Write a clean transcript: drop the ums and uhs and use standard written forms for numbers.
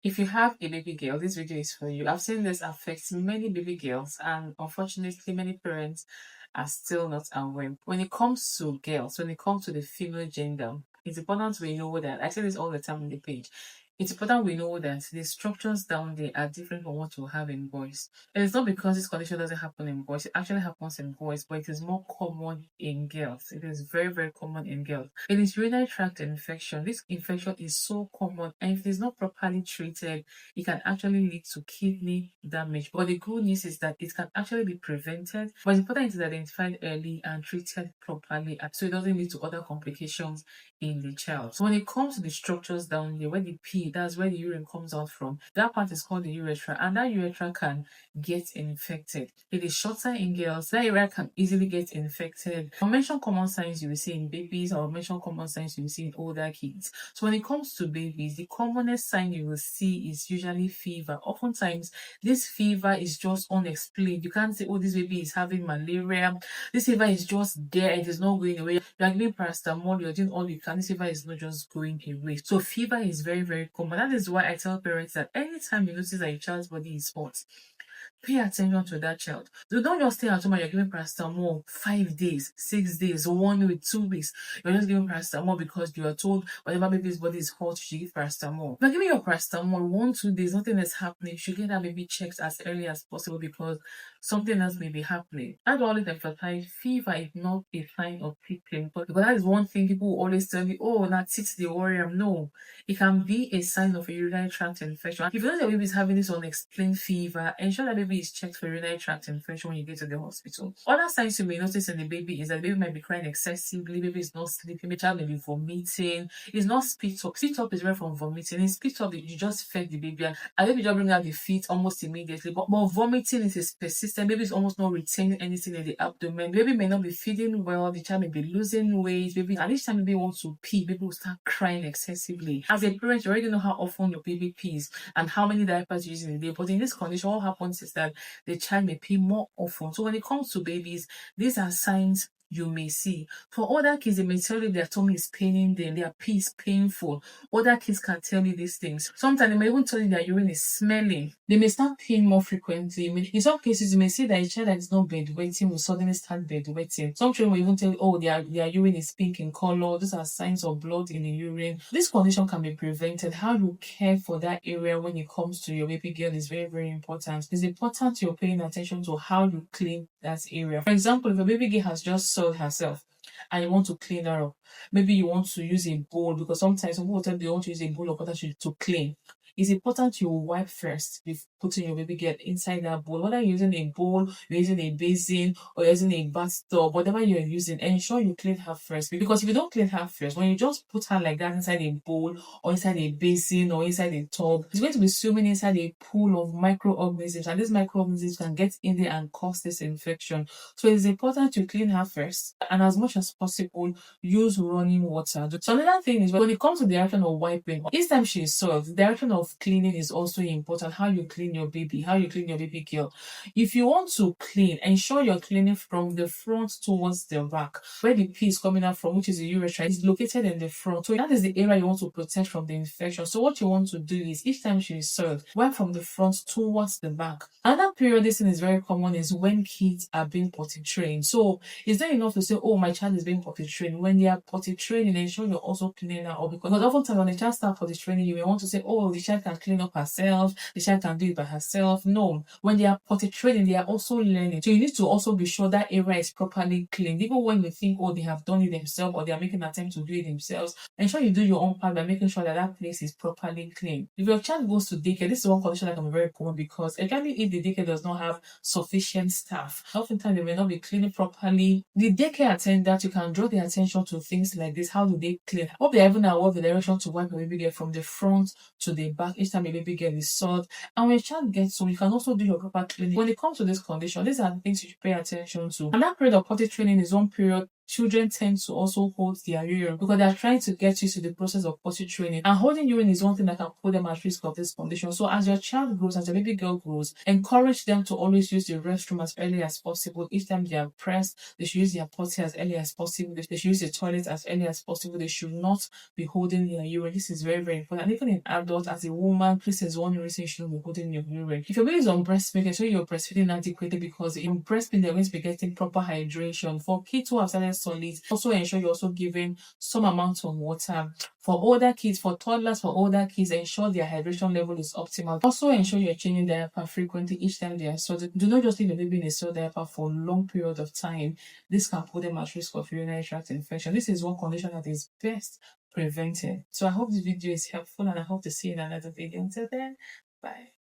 If you have a baby girl, this video is for you. I've seen this affect many baby girls, and unfortunately, many parents are still not aware. When it comes to girls, when it comes to the female gender, it's important we know that I say this all the time on the page. It's important we know that the structures down there are different from what we have in boys. And it's not because this condition doesn't happen in boys, it actually happens in boys, but it is more common in girls. It is very, very common in girls. It is urinary tract infection. This infection is so common, and if it is not properly treated, it can actually lead to kidney damage. But the good news is that it can actually be prevented, but it's important it is identified early and treated properly so it doesn't lead to other complications in the child. So when it comes to the structures down here, where the pee, that's where the urine comes out from, that part is called the urethra, and that urethra can get infected. It is shorter in girls. That area can easily get infected. I'll mention common signs you will see in babies. I'll mention common signs you will see in older kids. So when it comes to babies, the commonest sign you will see is usually fever. Oftentimes, this fever is just unexplained. You can't say, oh, this baby is having malaria. This fever is just there. It is not going away. You are giving paracetamol. You're doing all you can. This fever is not just going away. So fever is very, very common. That is why I tell parents that anytime you notice that your child's body is hot, pay attention to that child. So don't just stay at home and you're giving paracetamol 5 days, 6 days, 1 week, 2 weeks. You're just giving paracetamol because you are told whenever baby's body is hot, you should give paracetamol. If you're giving your paracetamol 1, 2 days, nothing is happening, you should get that baby checked as early as possible because something else may be happening. I do always emphasize fever is not a sign of tickling, because that is one thing people will always tell me, oh, that's it, they worry. No, it can be a sign of a urinary tract infection. If you know that baby is having this unexplained fever, ensure that baby is checked for urinary tract infection when you get to the hospital. Other signs you may notice in the baby is that the baby might be crying excessively, baby is not sleeping, the child may be vomiting. It's not spit up. Spit up is different from vomiting. In spit up, you just fed the baby and baby just bring out the feet almost immediately. But vomiting is persistent. Baby is almost not retaining anything in the abdomen. Baby may not be feeding well. The child may be losing weight. Baby, and each time baby wants to pee, baby will start crying excessively. As a parent, you already know how often your baby pees and how many diapers you use in a day. But in this condition, what happens is that the child may pee more often. So when it comes to babies, these are signs you may see. For other kids, they may tell you their tummy is paining them, their pee is painful. Other kids can tell you these things. Sometimes they may even tell you their urine is smelling. They may start peeing more frequently. In some cases, you may see that a child that is not bedwetting will suddenly start bedwetting. Some children will even tell you, oh, their urine is pink in color. These are signs of blood in the urine. This condition can be prevented. How you care for that area when it comes to your baby girl is very, very important. It's important you're paying attention to how you clean that area. For example, if a baby girl has just soiled herself and you want to clean her up, maybe you want to use a bowl, because sometimes some people tell you they want to use a bowl of water to clean. It's important you wipe first before putting your baby girl inside that bowl. Whether you're using a bowl, you're using a basin, or you're using a bathtub, whatever you're using, ensure you clean her first. Because if you don't clean her first, when you just put her like that inside a bowl, or inside a basin, or inside a tub, it's going to be swimming inside a pool of microorganisms, and these microorganisms can get in there and cause this infection. So it's important to clean her first, and as much as possible, use running water. So another thing is when it comes to the direction of wiping, each time she is soiled, the direction of cleaning is also important. How you clean your baby, how you clean your baby girl. If you want to clean, ensure you're cleaning from the front towards the back. Where the pee is coming out from, which is the urethra, is located in the front. So that is the area you want to protect from the infection. So what you want to do is each time she is soiled, wipe from the front towards the back. Another period this thing is very common is when kids are being potty trained. So it's not enough to say, oh, my child is being potty trained. When they are potty training, ensure you're also cleaning her up. Because oftentimes when a child starts potty training, you may want to say, oh, the child can clean up herself, the child can do it by herself. No, when they are potty training, they are also learning. So you need to also be sure that area is properly cleaned. Even when you think, oh, they have done it themselves or they are making an attempt to do it themselves, ensure you do your own part by making sure that that place is properly clean. If your child goes to daycare, this is one condition that can be very common, because especially if the daycare does not have sufficient staff, oftentimes they may not be cleaning properly. The daycare attendant, you can draw their attention to things like this. How do they clean? Hope they're even aware of the direction to wipe a baby girl from the front to the back each time a baby girl is soiled. And when a child gets home, you can also do your proper cleaning. When it comes to this condition, these are the things you should pay attention to. And that period of potty training is one period children tend to also hold their urine because they are trying to get used to the process of potty training. And holding urine is one thing that can put them at risk of this condition. So as your child grows, as your baby girl grows, encourage them to always use the restroom as early as possible. Each time they are pressed, they should use their potty as early as possible. They should use the toilet as early as possible. They should not be holding their urine. This is very, very important. And even in adults, as a woman, this is one reason you shouldn't be holding your urine. If your baby is on breast milk, ensure you're breastfeeding adequately because in breast milk, they're going to be getting proper hydration. For kids who have started solids, also ensure you're also giving some amount of water. For older kids, for toddlers, for older kids, ensure their hydration level is optimal. Also ensure you're changing their diaper frequently each time they are soiled. Do not just leave a baby in a soiled diaper for a long period of time. This can put them at risk of urinary tract infection. This is one condition that is best prevented. So I hope this video is helpful and I hope to see you in another video. Until then, bye.